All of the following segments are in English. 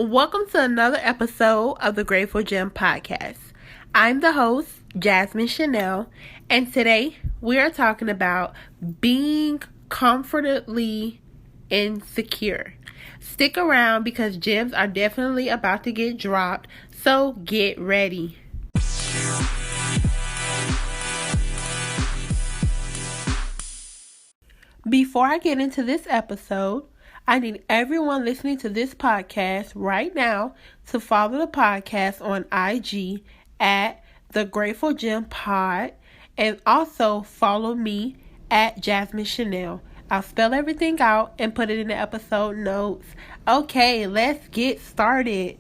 Welcome to another episode of the Grateful Gem Podcast. I'm the host, Jasmine Shannelle, and today we are talking about being comfortably insecure. Stick around because gems are definitely about to get dropped, so get ready. Before I get into this episode, I need everyone listening to this podcast right now to follow the podcast on IG at The Grateful Gem Pod, and also follow me at Jasmine Shannelle. I'll spell everything out and put it in the episode notes. Okay, let's get started.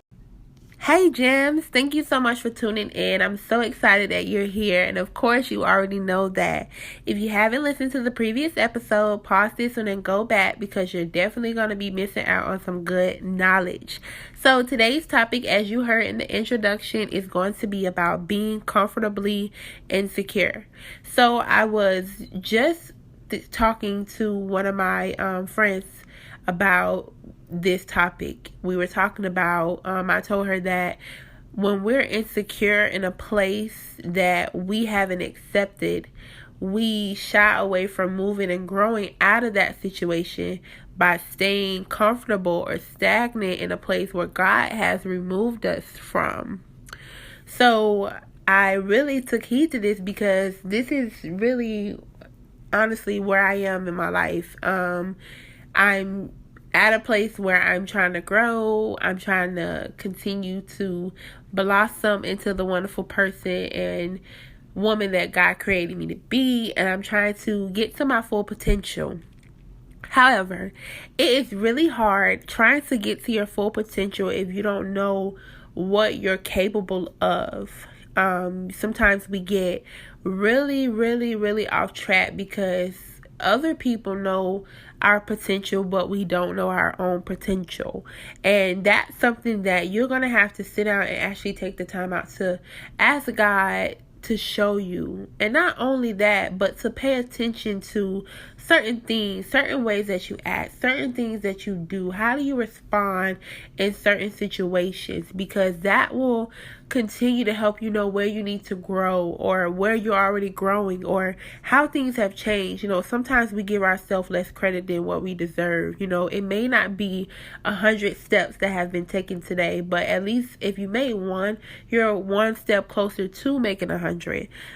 Hey Gems, thank you so much for tuning in. I'm so excited that you're here, and of course you already know that. If you haven't listened to the previous episode, pause this one and go back because you're definitely going to be missing out on some good knowledge. So today's topic, as you heard in the introduction, is going to be about being comfortably insecure. So I was just talking to one of my friends about this topic. We were talking about, I told her that when we're insecure in a place that we haven't accepted, we shy away from moving and growing out of that situation by staying comfortable or stagnant in a place where God has removed us from. So I really took heed to this because this is really honestly where I am in my life. I'm at a place where I'm trying to grow. I'm trying to continue to blossom into the wonderful person and woman that God created me to be. And I'm trying to get to my full potential. However, it is really hard trying to get to your full potential if you don't know what you're capable of. Sometimes we get really off track because other people know our potential, but we don't know our own potential. And that's something that you're going to have to sit down and actually take the time out to ask God to show you. And not only that, but to pay attention to certain things, certain ways that you act, certain things that you do. How do you respond in certain situations? Because that will continue to help you know where you need to grow or where you're already growing or how things have changed. Sometimes we give ourselves less credit than what we deserve. It may not be 100 steps that have been taken today, but at least if you made one, you're one step closer to making 100.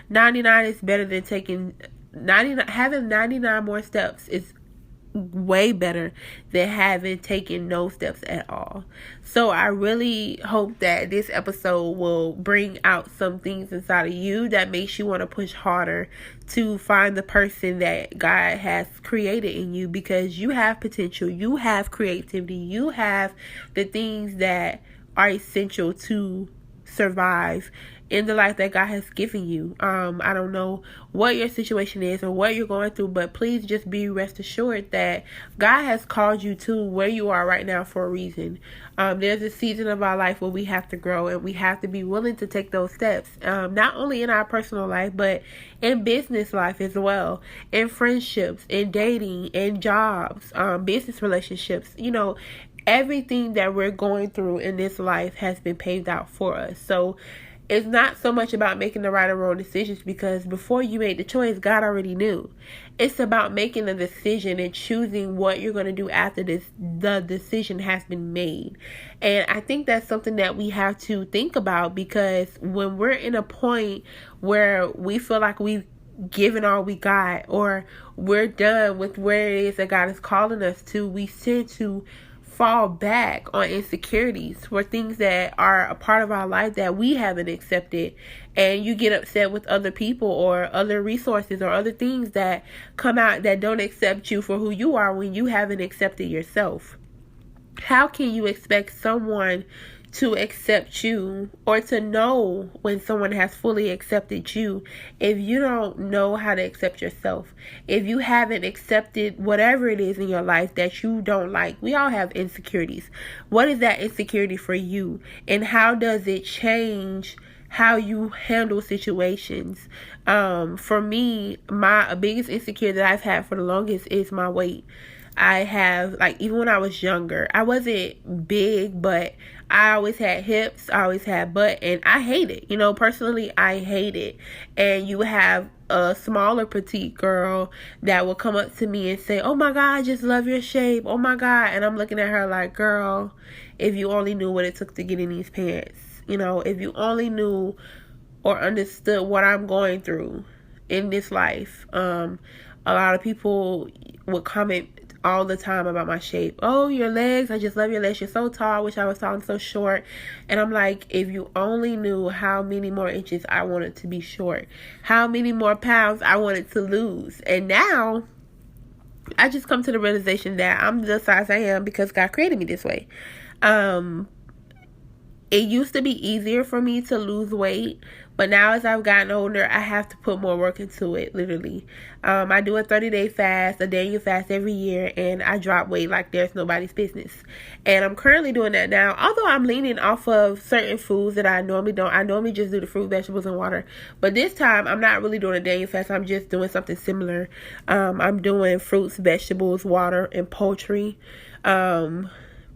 99 is better than taking 99. Having 99 more steps is way better than having taken no steps at all. So I really hope that this episode will bring out some things inside of you that makes you want to push harder to find the person that God has created in you, because you have potential, you have creativity, you have the things that are essential to survive in the life that God has given you. I don't know what your situation is or what you're going through, but please just be rest assured that God has called you to where you are right now for a reason. There's a season of our life where we have to grow and we have to be willing to take those steps, not only in our personal life, but in business life as well, in friendships, in dating, in jobs, business relationships. Everything that we're going through in this life has been paved out for us. So it's not so much about making the right or wrong decisions, because before you made the choice, God already knew. It's about making a decision and choosing what you're going to do after the decision has been made. And I think that's something that we have to think about, because when we're in a point where we feel like we've given all we got, or we're done with where it is that God is calling us to, we tend to fall back on insecurities for things that are a part of our life that we haven't accepted, and you get upset with other people or other resources or other things that come out that don't accept you for who you are when you haven't accepted yourself. How can you expect someone to accept you or to know when someone has fully accepted you if you don't know how to accept yourself? If you haven't accepted whatever it is in your life that you don't like. We all have insecurities. What is that insecurity for you? And how does it change how you handle situations? For me, my biggest insecurity that I've had for the longest is my weight. I have, even when I was younger, I wasn't big, but I always had hips, I always had butt, and I hate it. Personally, I hate it. And you would have a smaller petite girl that will come up to me and say, "Oh my God, I just love your shape. Oh my God." And I'm looking at her like, girl, if you only knew what it took to get in these pants. If you only knew or understood what I'm going through in this life. A lot of people would comment all the time about my shape. "Oh, your legs, I just love your legs. You're so tall. I wish I was tall and so short." And I'm like, if you only knew how many more inches I wanted to be short, how many more pounds I wanted to lose. And now I just come to the realization that I'm the size I am because God created me this way. It used to be easier for me to lose weight, but now as I've gotten older, I have to put more work into it, literally. I do a 30-day fast, a Daniel fast every year, and I drop weight like there's nobody's business. And I'm currently doing that now, although I'm leaning off of certain foods that I normally don't. I normally just do the fruit, vegetables, and water. But this time, I'm not really doing a Daniel fast. I'm just doing something similar. I'm doing fruits, vegetables, water, and poultry.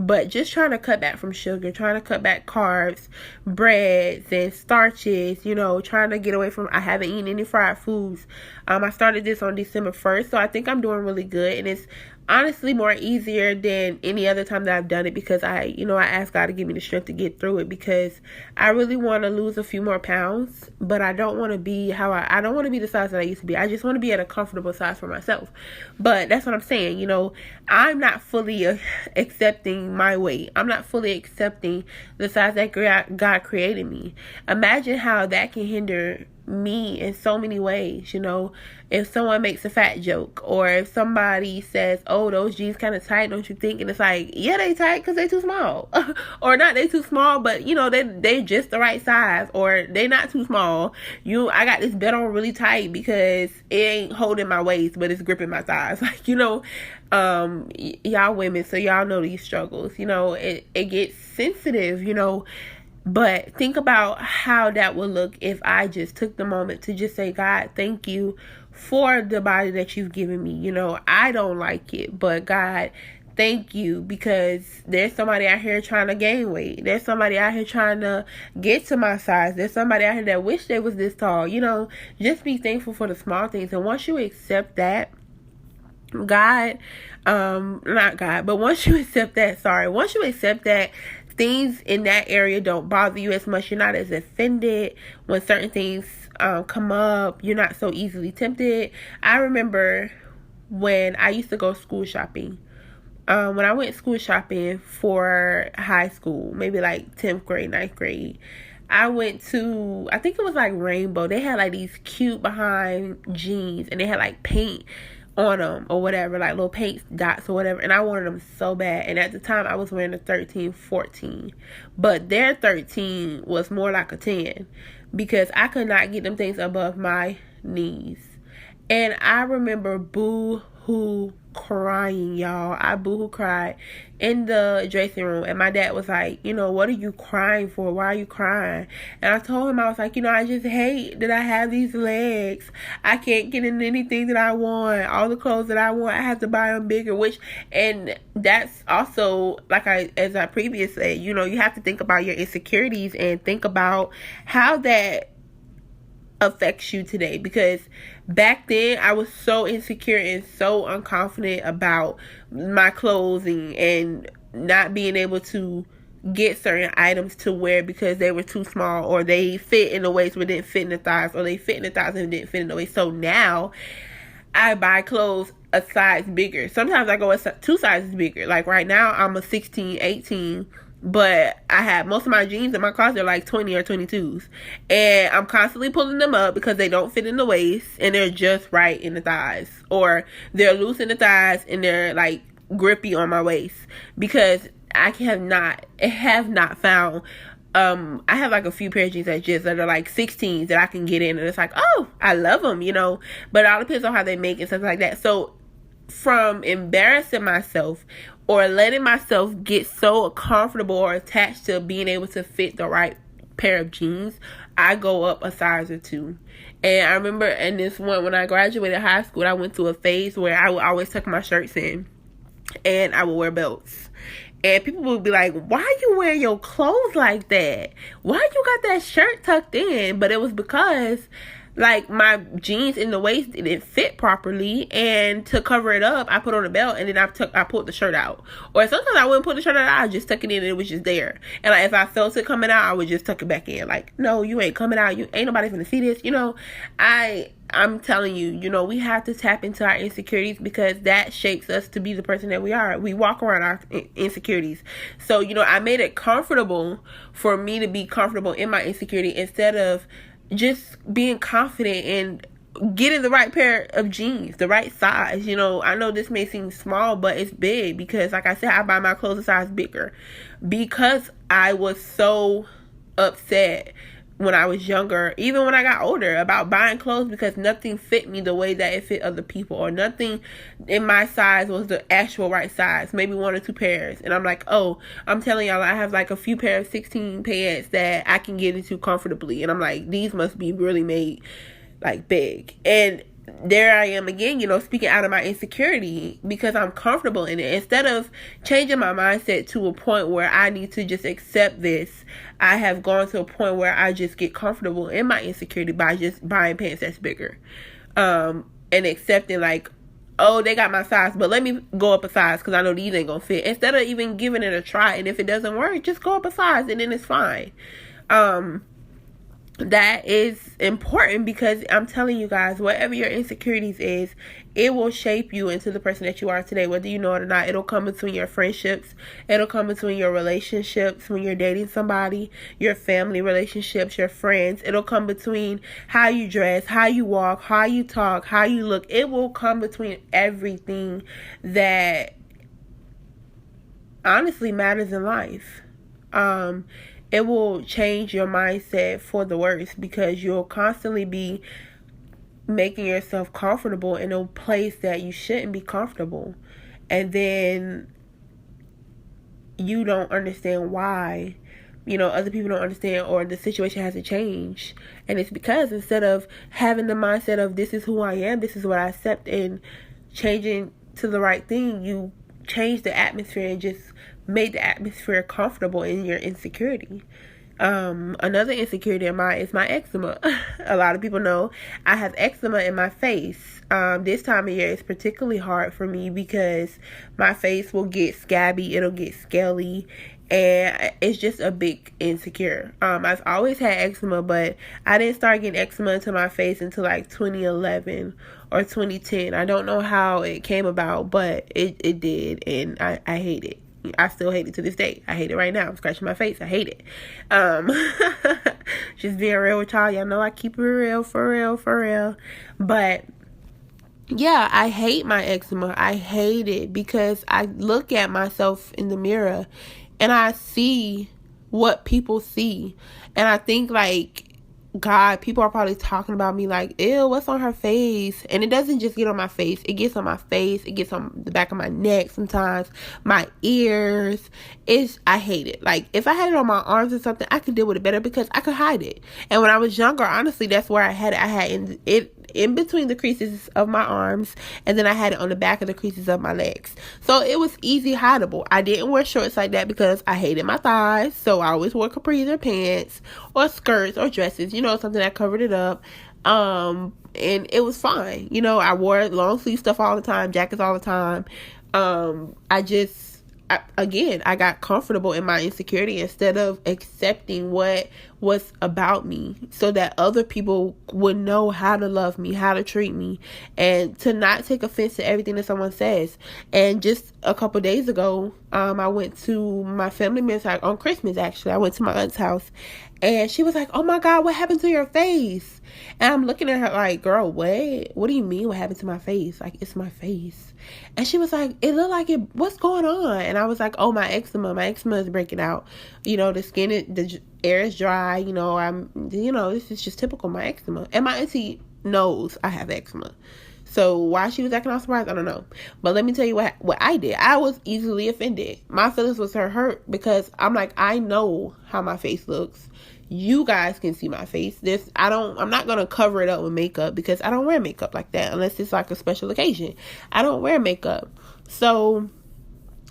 But just trying to cut back from sugar, trying to cut back carbs, breads, and starches, trying to get away from, I haven't eaten any fried foods. I started this on December 1st, so I think I'm doing really good. And it's honestly more easier than any other time that I've done it because I asked God to give me the strength to get through it because I really want to lose a few more pounds, but I don't want to be I don't want to be the size that I used to be. I just want to be at a comfortable size for myself. But that's what I'm saying. I'm not fully accepting my weight. I'm not fully accepting the size that God created me. Imagine how that can hinder me in so many ways. If someone makes a fat joke, or if somebody says, "Oh, those jeans kind of tight, don't you think?" And it's like, yeah, they tight because they too small. Or not they too small, but they just the right size, or they not too small. I got this belt on really tight because it ain't holding my waist, but it's gripping my thighs. Y'all women, so y'all know these struggles. It gets sensitive, But think about how that would look if I just took the moment to just say, "God, thank you for the body that you've given me. I don't like it, but God, thank you, because there's somebody out here trying to gain weight. There's somebody out here trying to get to my size. There's somebody out here that wish they was this tall." Just be thankful for the small things. And once you accept that, once you accept that, things in that area don't bother you as much. You're not as offended when certain things come up. You're not so easily tempted. I remember when I used to go school shopping. When I went school shopping for high school, maybe like 10th grade, 9th grade, I went to, I think it was like Rainbow. They had like these cute behind jeans, and they had like paint on them or whatever, like little paint dots or whatever, and I wanted them so bad. And at the time I was wearing a 13, 14, but their 13 was more like a 10 because I could not get them things above my knees. And I remember boo-hoo crying, y'all. I boo-hoo cried in the dressing room, and my dad was like, "What are you crying for? Why are you crying?" And I told him, I was like, I just hate that I have these legs. I can't get in anything that I want. All the clothes that I want, I have to buy them bigger, and that's also, as I previously said, you have to think about your insecurities and think about how that affects you today, because back then I was so insecure and so unconfident about my clothing and not being able to get certain items to wear because they were too small, or they fit in the waist but didn't fit in the thighs, or they fit in the thighs and didn't fit in the waist. So now I buy clothes a size bigger. Sometimes I go 2 sizes bigger. Like right now I'm a 16, 18, but I have most of my jeans in my closet are like 20 or 22s, and I'm constantly pulling them up because they don't fit in the waist and they're just right in the thighs, or they're loose in the thighs and they're like grippy on my waist, because I have not found I have like a few pair of jeans that are like 16s that I can get in, and it's like, oh, I love them, but it all depends on how they make and stuff like that. So from embarrassing myself or letting myself get so comfortable or attached to being able to fit the right pair of jeans, I go up a size or 2. And I remember in this one, when I graduated high school, I went through a phase where I would always tuck my shirts in and I would wear belts. And people would be like, why are you wearing your clothes like that? Why you got that shirt tucked in? But it was because, like, my jeans in the waist didn't fit properly, and to cover it up, I put on a belt, and then I pulled the shirt out. Or sometimes I wouldn't put the shirt out, I would just tuck it in, and it was just there. And like, if I felt it coming out, I would just tuck it back in. Like, no, you ain't coming out. You ain't nobody gonna see this. I'm telling you, we have to tap into our insecurities, because that shapes us to be the person that we are. We walk around our insecurities. So, I made it comfortable for me to be comfortable in my insecurity, instead of just being confident in getting the right pair of jeans, the right size. I know this may seem small, but it's big, because like I said, I buy my clothes a size bigger, because I was so upset when I was younger, even when I got older, about buying clothes, because nothing fit me the way that it fit other people, or nothing in my size was the actual right size, maybe 1 or 2 pairs. And I'm like, I'm telling y'all, I have like a few pair of 16 pants that I can get into comfortably, and I'm like, these must be really made like big. And there I am again, speaking out of my insecurity, because I'm comfortable in it. Instead of changing my mindset to a point where I need to just accept this, I have gone to a point where I just get comfortable in my insecurity by just buying pants that's bigger. And accepting, like, they got my size, but let me go up a size, because I know these ain't gonna fit. Instead of even giving it a try, and if it doesn't work, just go up a size, and then it's fine. That is important, because I'm telling you guys, whatever your insecurities is, it will shape you into the person that you are today, whether you know it or not. It'll come between your friendships. It'll come between your relationships when you're dating somebody, your family relationships, your friends. It'll come between how you dress, how you walk, how you talk, how you look. It will come between everything that honestly matters in life. It will change your mindset for the worse, because you'll constantly be making yourself comfortable in a place that you shouldn't be comfortable. And then you don't understand why, other people don't understand, or the situation hasn't changed. And it's because instead of having the mindset of, this is who I am, this is what I accept, and changing to the right thing, you change the atmosphere and just made the atmosphere comfortable in your insecurity. Another insecurity of mine is my eczema. A lot of people know I have eczema in my face. This time of year is particularly hard for me, because my face will get scabby, it'll get scaly, and it's just a big insecure. I've always had eczema, but I didn't start getting eczema into my face until like 2011 or 2010. I don't know how it came about, but it did, and I hate it. I still hate it to this day. I hate it right now. I'm scratching my face. I hate it. Just being real with y'all. Y'all know I keep it real, for real. But yeah, I hate my eczema. I hate it, because I look at myself in the mirror and I see what people see. And I think, like, God, people are probably talking about me like, ew, what's on her face? And it doesn't just get on my face. It gets on my face. It gets on the back of my neck sometimes. My ears. I hate it. Like, if I had it on my arms or something, I could deal with it better, because I could hide it. And when I was younger, honestly, that's where I had it. I had it in between the creases of my arms, and then I had it on the back of the creases of my legs. So it was easy hideable. I didn't wear shorts like that, because I hated my thighs. So I always wore capris or pants or skirts or dresses, something that covered it up. And it was fine. I wore long sleeve stuff all the time, jackets all the time. I got comfortable in my insecurity, instead of accepting what was about me, so that other people would know how to love me, how to treat me, and to not take offense to everything that someone says. And just a couple days ago, I went to my family member's house on Christmas. Actually, I went to my aunt's house, and she was like, "Oh my God, what happened to your face?" And I'm looking at her like, "Girl, what do you mean what happened to my face? Like, it's my face." And she was like, "It looked like it, what's going on?" And I was like, "Oh, my eczema is breaking out. The skin, the air is dry. This is just typical, my eczema." And my auntie knows I have eczema. So why she was acting all surprised, I don't know. But let me tell you what I did. I was easily offended. My feelings was hurt, because I'm like, I know how my face looks. You guys can see my face. I'm not going to cover it up with makeup, because I don't wear makeup like that unless it's like a special occasion. I don't wear makeup. So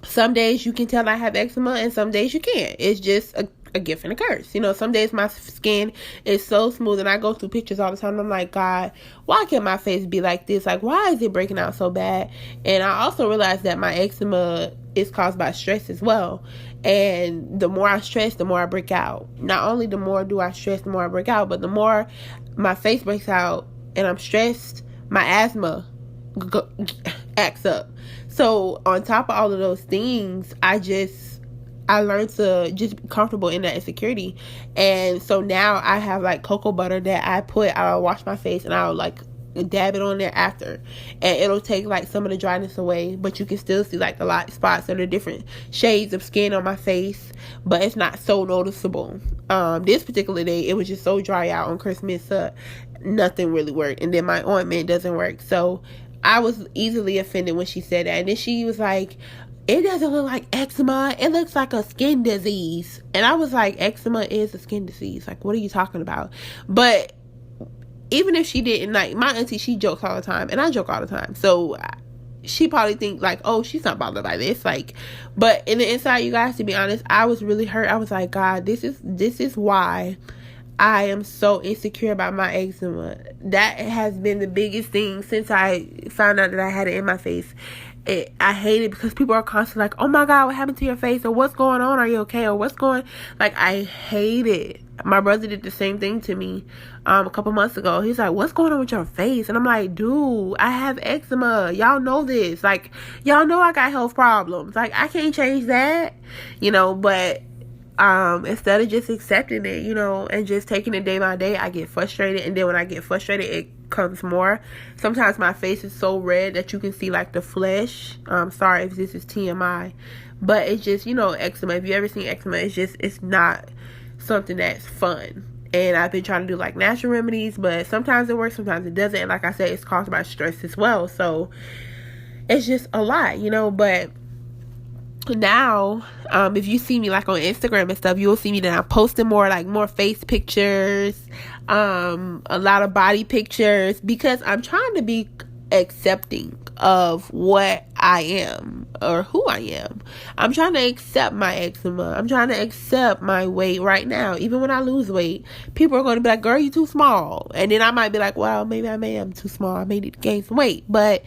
Some days you can tell I have eczema and some days you can't. It's just a gift and a curse. Some days my skin is so smooth and I go through pictures all the time. I'm like, God, why can't my face be like this? Like, why is it breaking out so bad? And I also realized that my eczema is caused by stress as well. And the more I stress, the more I break out. Not only the more do I stress, the more I break out, but the more my face breaks out and I'm stressed, my asthma acts up. So on top of all of those things, I learned to just be comfortable in that insecurity. And so now I have like cocoa butter that I'll wash my face and I'll like dab it on there after, and it'll take like some of the dryness away, but you can still see like the light spots and the different shades of skin on my face, but it's not so noticeable. This particular day it was just so dry out on Christmas, nothing really worked, and then my ointment doesn't work. So I was easily offended when she said that, and then she was like, it doesn't look like eczema, it looks like a skin disease. And I was like, eczema is a skin disease, like what are you talking about? But even if she didn't, like my auntie, she jokes all the time and I joke all the time, so she probably think like, oh, she's not bothered by this, like, but in the inside, you guys, to be honest, I was really hurt. I was like, God, this is why I am so insecure about my eczema. That has been the biggest thing since I found out that I had it in my face. I hate it because people are constantly like, oh my God, what happened to your face? Or what's going on? Are you okay? Or what's going, like, I hate it. My brother did the same thing to me a couple months ago. He's like, what's going on with your face? And I'm like, dude, I have eczema. Y'all know this. Like, y'all know I got health problems. Like, I can't change that, but instead of just accepting it, and just taking it day by day, I get frustrated. And then when I get frustrated, it comes more. Sometimes my face is so red that you can see like the flesh. Sorry if this is TMI, but it's just, eczema. If you ever seen eczema, it's not something that's fun. And I've been trying to do like natural remedies, but sometimes it works, sometimes it doesn't. And like I said, it's caused by stress as well. So it's just a lot, but now, if you see me like on Instagram and stuff, you'll see me that I'm posting more face pictures, a lot of body pictures, because I'm trying to be accepting of what I am or who I am. I'm trying to accept my eczema. I'm trying to accept my weight right now. Even when I lose weight, people are going to be like, girl, you too small. And then I might be like, well, maybe I am too small. I may need to gain some weight. But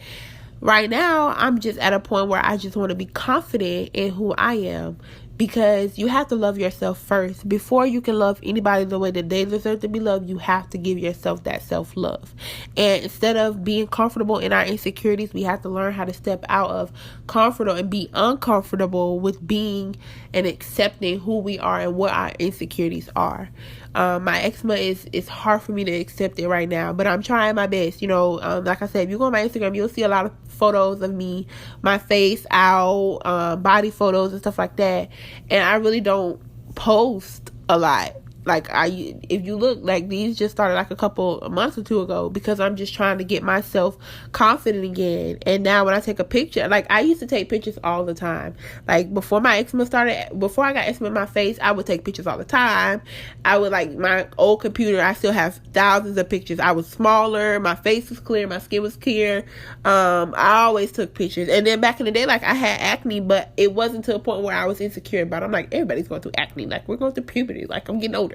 right now, I'm just at a point where I just want to be confident in who I am, because you have to love yourself first. Before you can love anybody the way that they deserve to be loved, you have to give yourself that self-love. And instead of being comfortable in our insecurities, we have to learn how to step out of comfort and be uncomfortable with being and accepting who we are and what our insecurities are. My eczema is hard for me to accept it right now, but I'm trying my best. Like I said, if you go on my Instagram, you'll see a lot of photos of me, my face out, body photos and stuff like that. And I really don't post a lot. Like, if you look, like, these just started like a months or two ago, because I'm just trying to get myself confident again. And now when I take a picture, like, I used to take pictures all the time. Like, before I got eczema in my face, I would take pictures all the time. I would, like, my old computer, I still have thousands of pictures. I was smaller, my face was clear, my skin was clear. I always took pictures. And then back in the day, like, I had acne, but it wasn't to a point where I was insecure about it. I'm like, everybody's going through acne. Like, we're going through puberty. Like, I'm getting older.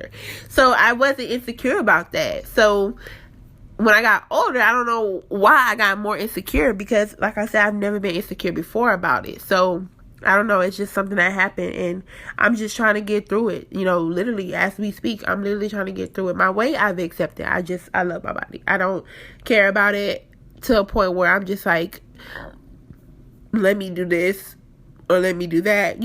So I wasn't insecure about that. So when I got older, I don't know why I got more insecure, because like I said, I've never been insecure before about it. So I don't know, it's just something that happened, and I'm just trying to get through it. Literally as we speak, I'm literally trying to get through it. My weight, I've accepted. I love my body. I don't care about it to a point where I'm just like, let me do this or let me do that,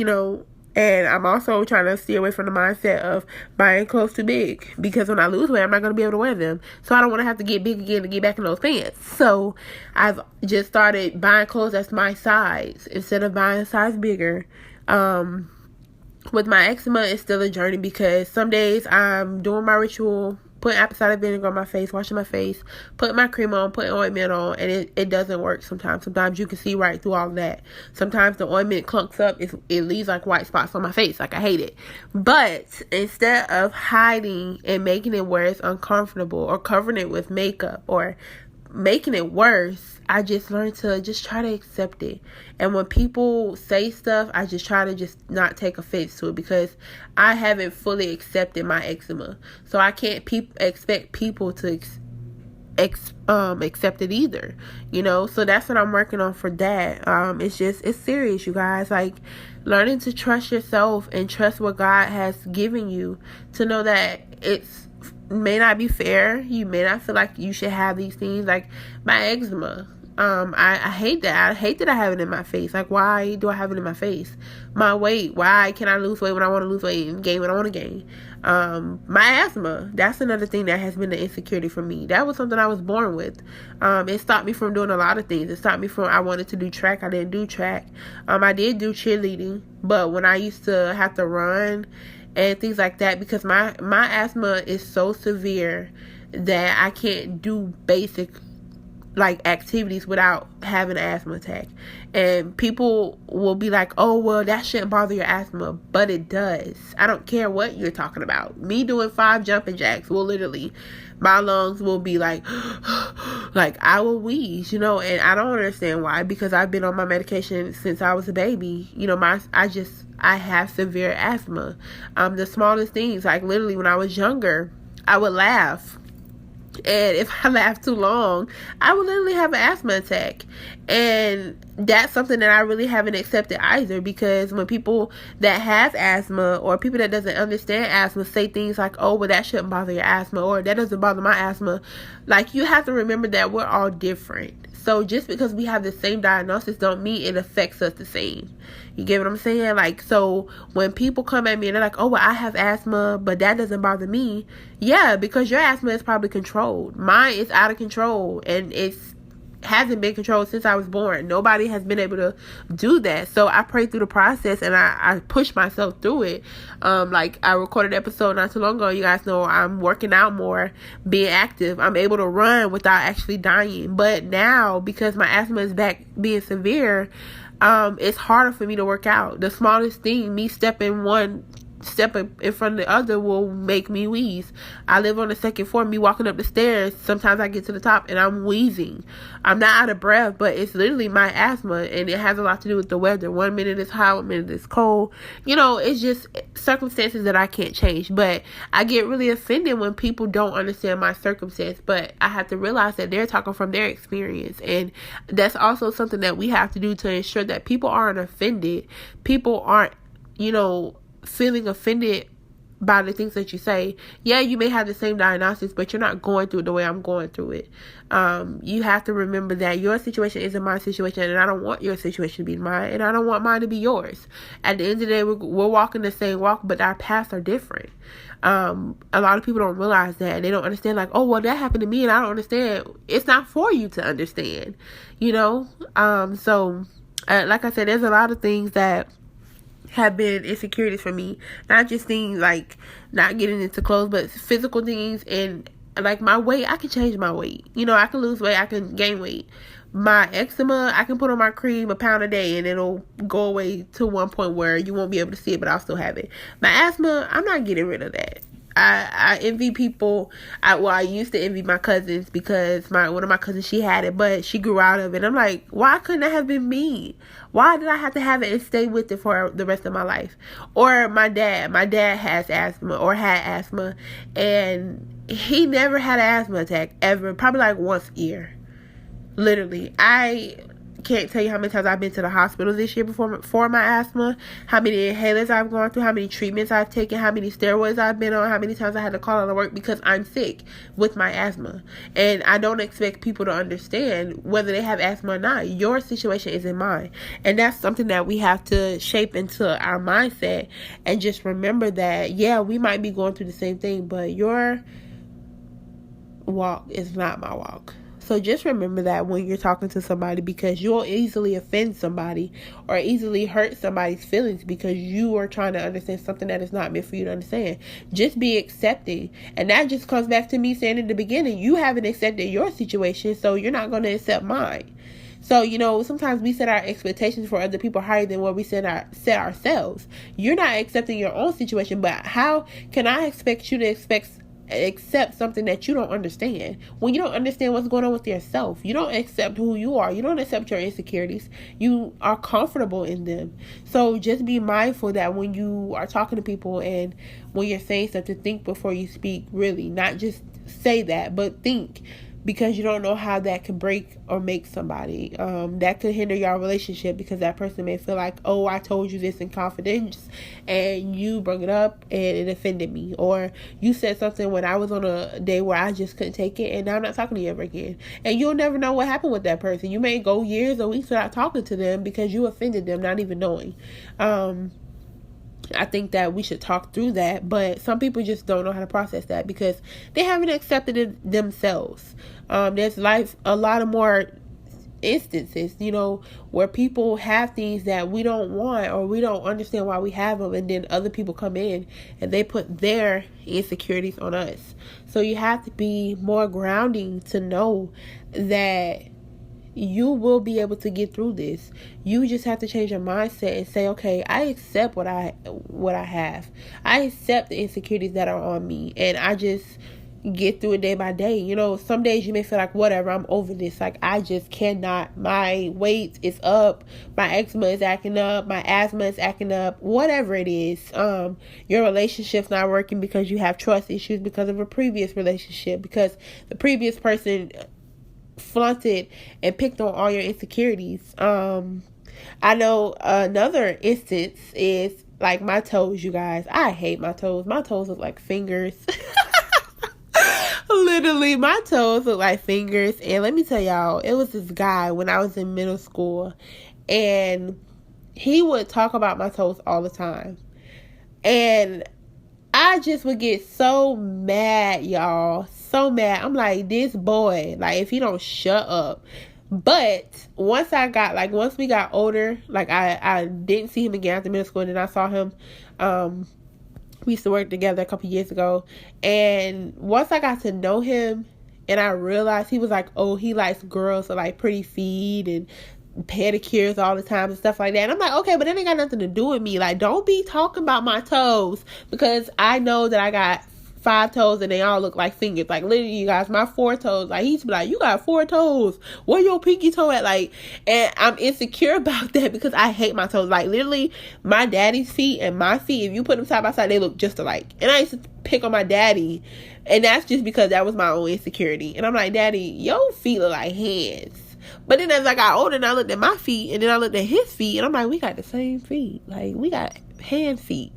And I'm also trying to steer away from the mindset of buying clothes too big, because when I lose weight, I'm not going to be able to wear them. So I don't want to have to get big again to get back in those pants. So I've just started buying clothes that's my size instead of buying a size bigger. With my eczema, it's still a journey, because some days I'm doing my ritual, putting apple cider vinegar on my face, washing my face, putting my cream on, putting ointment on, and it doesn't work sometimes. Sometimes you can see right through all of that. Sometimes the ointment clunks up. It leaves like white spots on my face. Like, I hate it. But instead of hiding and making it where it's uncomfortable, or covering it with makeup, or making it worse, I just learned to just try to accept it. And when people say stuff, I just try to just not take offense to it, because I haven't fully accepted my eczema. So I can't expect people to accept it either, so that's what I'm working on for that. It's serious, you guys. Like, learning to trust yourself and trust what God has given you, to know that it's may not be fair. You may not feel like you should have these things, like my eczema. I hate that. I hate that I have it in my face. Like, why do I have it in my face? My weight. Why can I lose weight when I want to lose weight and gain when I want to gain? My asthma. That's another thing that has been an insecurity for me. That was something I was born with. It stopped me from doing a lot of things. It stopped me from, I wanted to do track. I didn't do track. I did do cheerleading, but when I used to have to run and things like that, because my asthma is so severe that I can't do basic activities without having an asthma attack. And people will be like, oh, well, that shouldn't bother your asthma, but it does. I don't care what you're talking about. Me doing 5 jumping jacks will literally, my lungs will be like I will wheeze, and I don't understand why, because I've been on my medication since I was a baby. I have severe asthma. The smallest things, like literally when I was younger, I would laugh. And if I laugh too long, I would literally have an asthma attack. And that's something that I really haven't accepted either, because when people that have asthma, or people that doesn't understand asthma, say things like, oh, well, that shouldn't bother your asthma, or that doesn't bother my asthma. Like, you have to remember that we're all different. So just because we have the same diagnosis don't mean it affects us the same. You get what I'm saying? Like, so when people come at me and they're like, oh, well, I have asthma, but that doesn't bother me. Yeah, because your asthma is probably controlled. Mine is out of control, and hasn't been controlled since I was born. Nobody has been able to do that. So I prayed through the process, and I pushed myself through it. Like, I recorded an episode not too long ago. You guys know I'm working out more, being active. I'm able to run without actually dying. But now, because my asthma is back being severe, it's harder for me to work out. The smallest thing, me stepping one step in front of the other, will make me wheeze. I live on the second floor. Me walking up the stairs, sometimes I get to the top and I'm wheezing. I'm not out of breath, but it's literally my asthma, and it has a lot to do with the weather. 1 minute it's hot, 1 minute it's cold. It's just circumstances that I can't change. But I get really offended when people don't understand my circumstance, but I have to realize that they're talking from their experience, and that's also something that we have to do to ensure that people aren't offended. People aren't, feeling offended by the things that you say. Yeah, you may have the same diagnosis, but you're not going through it the way I'm going through it. You have to remember that your situation isn't my situation, and I don't want your situation to be mine, and I don't want mine to be yours. At the end of the day, we're walking the same walk, but our paths are different. A lot of people don't realize that, and they don't understand, like, oh, well, that happened to me, and I don't understand. It's not for you to understand, So, like I said, there's a lot of things that have been insecurities for me. Not just things like not getting into clothes, but physical things. And like my weight, I can change my weight. I can lose weight, I can gain weight. My eczema, I can put on my cream 1 pound a day and it'll go away to one point where you won't be able to see it, but I'll still have it. My asthma, I'm not getting rid of that. I envy people. I used to envy my cousins, because one of my cousins, she had it, but she grew out of it. I'm like, why couldn't that have been me? Why did I have to have it and stay with it for the rest of my life? Or my dad has asthma, or had asthma, and he never had an asthma attack ever, probably like once a year. Literally, I can't tell you how many times I've been to the hospital this year for my asthma, how many inhalers I've gone through, how many treatments I've taken, how many steroids I've been on, how many times I had to call out of work because I'm sick with my asthma. And I don't expect people to understand whether they have asthma or not. Your situation isn't mine. And that's something that we have to shape into our mindset, and just remember that, yeah, we might be going through the same thing, but your walk is not my walk. So just remember that when you're talking to somebody, because you'll easily offend somebody or easily hurt somebody's feelings because you are trying to understand something that is not meant for you to understand. Just be accepting. And that just comes back to me saying in the beginning, you haven't accepted your situation, so you're not going to accept mine. So, sometimes we set our expectations for other people higher than what we set ourselves. You're not accepting your own situation, but how can I expect you to accept something that you don't understand. When you don't understand what's going on with yourself, you don't accept who you are. You don't accept your insecurities. You are comfortable in them. So just be mindful that when you are talking to people and when you're saying something, think before you speak, really. Not just say that, but think. Because you don't know how that could break or make somebody. That could hinder your relationship because that person may feel like, oh, I told you this in confidence and you brought it up and it offended me. Or you said something when I was on a day where I just couldn't take it and now I'm not talking to you ever again. And you'll never know what happened with that person. You may go years or weeks without talking to them because you offended them, not even knowing. I think that we should talk through that, but some people just don't know how to process that because they haven't accepted it themselves. There's a lot of more instances, where people have things that we don't want or we don't understand why we have them, and then other people come in and they put their insecurities on us. So you have to be more grounding to know that you will be able to get through this. You just have to change your mindset and say, okay, I accept what I have. I accept the insecurities that are on me, and I just get through it day by day. Some days you may feel like, whatever, I'm over this. Like, I just cannot. My weight is up. My eczema is acting up. My asthma is acting up. Whatever it is. Your relationship's not working because you have trust issues because of a previous relationship, because the previous person flaunted and picked on all your insecurities. I know another instance is like my toes, you guys. I hate my toes. My toes look like fingers. Literally, my toes look like fingers. And let me tell y'all, it was this guy when I was in middle school, and he would talk about my toes all the time. And I just would get so mad, y'all. So mad. I'm like, this boy, like, if he don't shut up. But once we got older, like, I didn't see him again after middle school, and then I saw him. We used to work together a couple years ago. And once I got to know him, and I realized he was like, oh, he likes girls with like pretty feet and pedicures all the time and stuff like that. And I'm like, okay, but that ain't got nothing to do with me. Like, don't be talking about my toes, because I know that I got 5 toes and they all look like fingers. Like, literally, you guys, my 4 toes, like, he used to be like, you got 4 toes, where your pinky toe at? Like, and I'm insecure about that because I hate my toes. Like, literally, my daddy's feet and my feet, if you put them side by side, they look just alike. And I used to pick on my daddy, and that's just because that was my own insecurity. And I'm like, daddy, your feet look like hands. But then as I got older and I looked at my feet and then I looked at his feet, and I'm like, we got the same feet. Like, we got hand feet.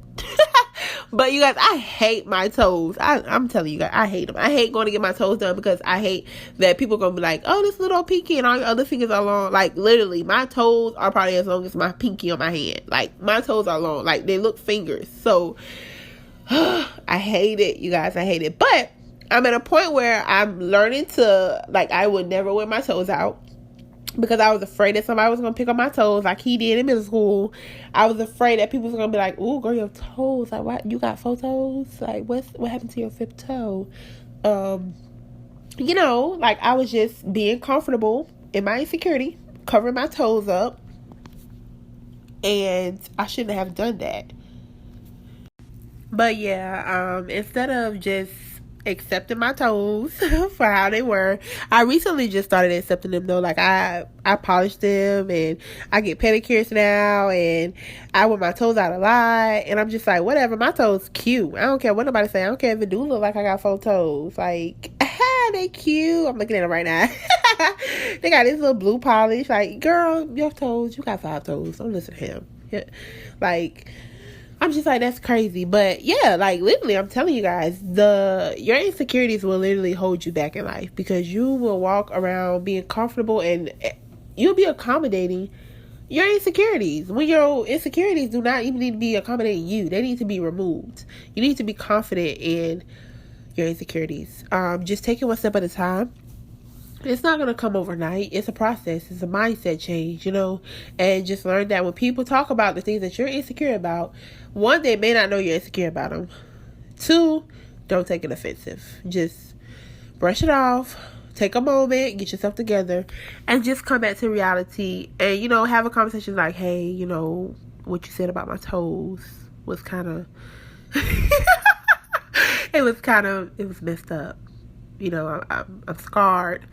But you guys, I hate my toes. I'm telling you guys, I hate them. I hate going to get my toes done because I hate that people going to be like, oh, this little pinky and all your other fingers are long. Like, literally, my toes are probably as long as my pinky on my hand. Like, my toes are long. Like, they look fingers. So, I hate it, you guys. I hate it. But I'm at a point where I'm learning to, like, I would never wear my toes out, because I was afraid that somebody was going to pick on my toes like he did in middle school. I was afraid that people was going to be like, ooh, girl, your toes. Like, what? You got 4 toes? Like, what happened to your 5th toe? Like, I was just being comfortable in my insecurity, covering my toes up. And I shouldn't have done that. But yeah, instead of just accepting my toes for how they were, I recently just started accepting them though. Like, I polish them and I get pedicures now, and I wear my toes out a lot, and I'm just like, whatever, my toes cute. I don't care what nobody say. I don't care if it do look like I got 4 toes. Like, they cute. I'm looking at them right now. They got this little blue polish. Like, girl, your toes, you got 5 toes. Don't listen to him. Yeah. Like, I'm just like, that's crazy. But yeah, like, literally, I'm telling you guys, your insecurities will literally hold you back in life, because you will walk around being comfortable and you'll be accommodating your insecurities when your insecurities do not even need to be accommodating you. They need to be removed. You need to be confident in your insecurities. Just take it one step at a time. It's not going to come overnight. It's a process. It's a mindset change, and just learn that when people talk about the things that you're insecure about, 1, they may not know you're insecure about them. 2, don't take it offensive. Just brush it off. Take a moment, get yourself together, and just come back to reality and, have a conversation like, hey, what you said about my toes was kind of... It it was messed up. I'm scarred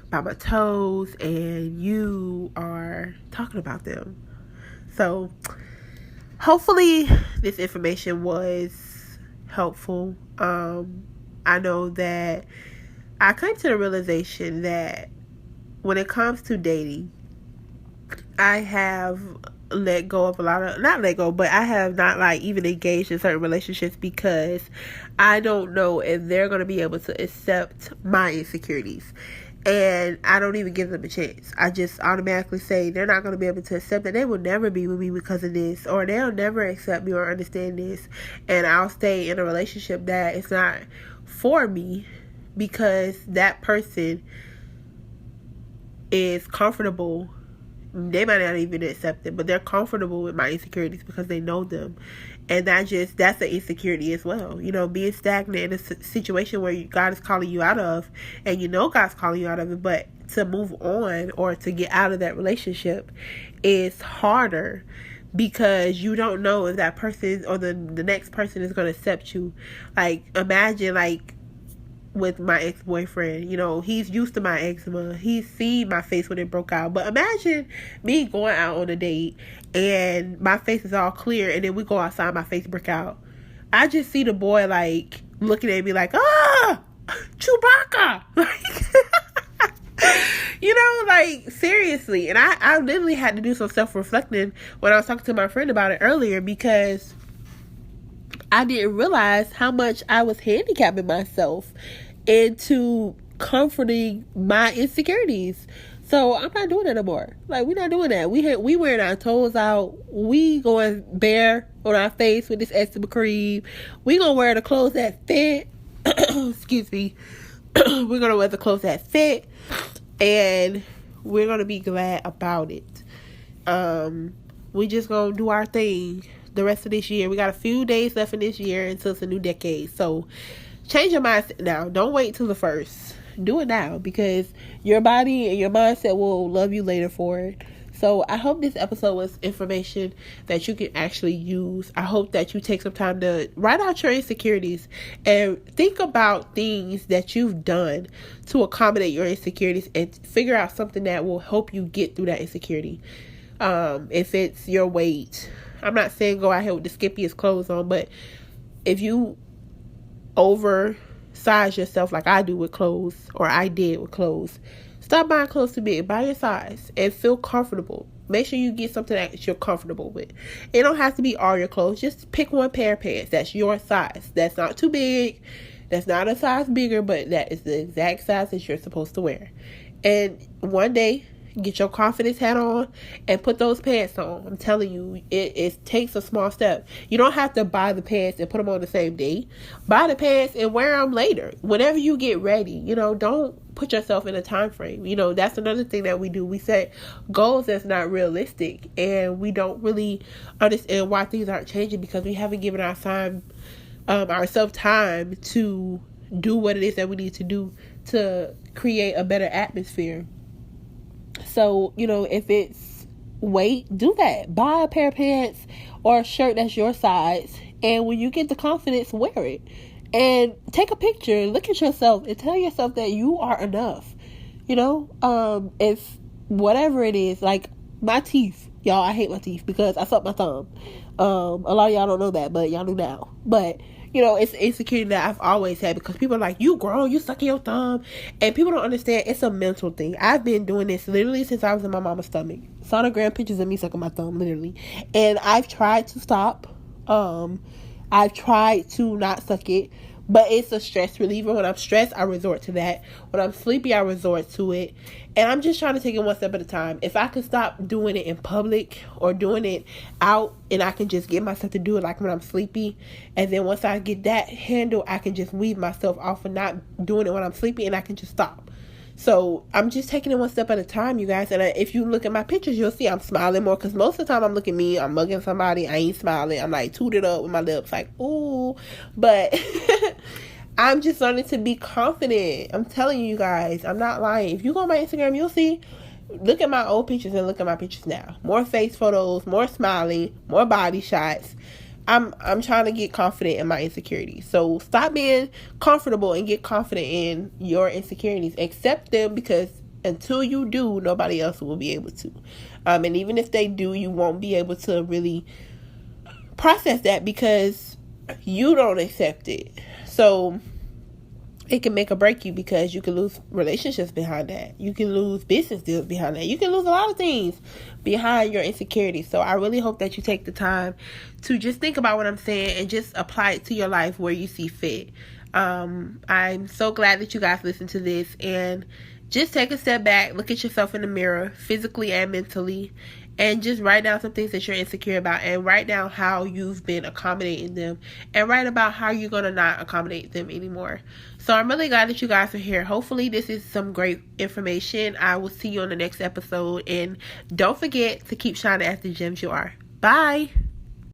by my toes, and you are talking about them. So hopefully this information was helpful. I know that I came to the realization that when it comes to dating, I have let go of not let go, but I have not even engaged in certain relationships because I don't know if they're going to be able to accept my insecurities. And I don't even give them a chance. I just automatically say they're not going to be able to accept that. They will never be with me because of this, or they'll never accept me or understand this. And I'll stay in a relationship that is not for me because that person is comfortable. They might not even accept it, but they're comfortable with my insecurities because they know them. And that's an insecurity as well. Being stagnant in a situation where God is calling you out of, and God's calling you out of it, but to move on or to get out of that relationship is harder because you don't know if that person or the next person is going to accept you. Imagine, with my ex-boyfriend, he's used to my eczema. He's seen my face when it broke out. But imagine me going out on a date and my face is all clear, and then we go outside, my face break out. I just see the boy looking at me Chewbacca. Seriously. And I literally had to do some self-reflecting when I was talking to my friend about it earlier, because I didn't realize how much I was handicapping myself into comforting my insecurities. So I'm not doing that no more. We're not doing that. We wearing our toes out. We going bare on our face with this eczema cream. We gonna wear the clothes that fit. Excuse me. We're gonna wear the clothes that fit, and we're gonna be glad about it. We just gonna do our thing the rest of this year. We got a few days left in this year until it's a new decade. So change your mindset now. Don't wait till the first. Do it now, because your body and your mindset will love you later for it. So I hope this episode was information that you can actually use. I hope that you take some time to write out your insecurities and think about things that you've done to accommodate your insecurities and figure out something that will help you get through that insecurity. If it's your weight, I'm not saying go out here with the skimpiest clothes on, but if you oversize yourself like I do with clothes, or I did with clothes, stop buying clothes too big. Buy your size and feel comfortable. Make sure you get something that you're comfortable with. It don't have to be all your clothes. Just pick one pair of pants that's your size. That's not too big. That's not a size bigger, but that is the exact size that you're supposed to wear. And one day, get your confidence hat on and put those pants on. I'm telling you, it takes a small step. You don't have to buy the pants and put them on the same day. Buy the pants and wear them later. Whenever you get ready, don't put yourself in a time frame. That's another thing that we do. We set goals that's not realistic, and we don't really understand why things aren't changing because we haven't given ourselves time to do what it is that we need to do to create a better atmosphere. So, if it's weight, do that. Buy a pair of pants or a shirt that's your size. And when you get the confidence, wear it. And take a picture. Look at yourself and tell yourself that you are enough. If whatever it is, like my teeth. Y'all, I hate my teeth because I suck my thumb. A lot of y'all don't know that, but y'all know now. But it's insecurity that I've always had because people are like, you grown, you sucking your thumb. And people don't understand it's a mental thing. I've been doing this literally since I was in my mama's stomach. Sonogram pictures of me sucking my thumb, literally. And I've tried to stop. I've tried to not suck it. But it's a stress reliever. When I'm stressed, I resort to that. When I'm sleepy, I resort to it. And I'm just trying to take it one step at a time. If I could stop doing it in public or doing it out, and I can just get myself to do it like when I'm sleepy, and then once I get that handle, I can just weed myself off of not doing it when I'm sleepy, and I can just stop. So I'm just taking it one step at a time, you guys. And if you look at my pictures, you'll see I'm smiling more, because most of the time I'm looking at me, I'm mugging somebody, I ain't smiling. I'm like tooted up with my lips like, ooh. But I'm just learning to be confident. I'm telling you guys, I'm not lying. If you go on my Instagram, you'll see. Look at my old pictures and look at my pictures now. More face photos, more smiling, more body shots. I'm trying to get confident in my insecurities. So stop being comfortable and get confident in your insecurities. Accept them, because until you do, nobody else will be able to. And even if they do, you won't be able to really process that because you don't accept it. So it can make or break you, because you can lose relationships behind that. You can lose business deals behind that. You can lose a lot of things behind your insecurities. So I really hope that you take the time to just think about what I'm saying and just apply it to your life where you see fit. I'm so glad that you guys listened to this, and just take a step back, look at yourself in the mirror, physically and mentally, and just write down some things that you're insecure about, and write down how you've been accommodating them, and write about how you're going to not accommodate them anymore. So I'm really glad that you guys are here. Hopefully this is some great information. I will see you on the next episode, and don't forget to keep shining as the gems you are. Bye.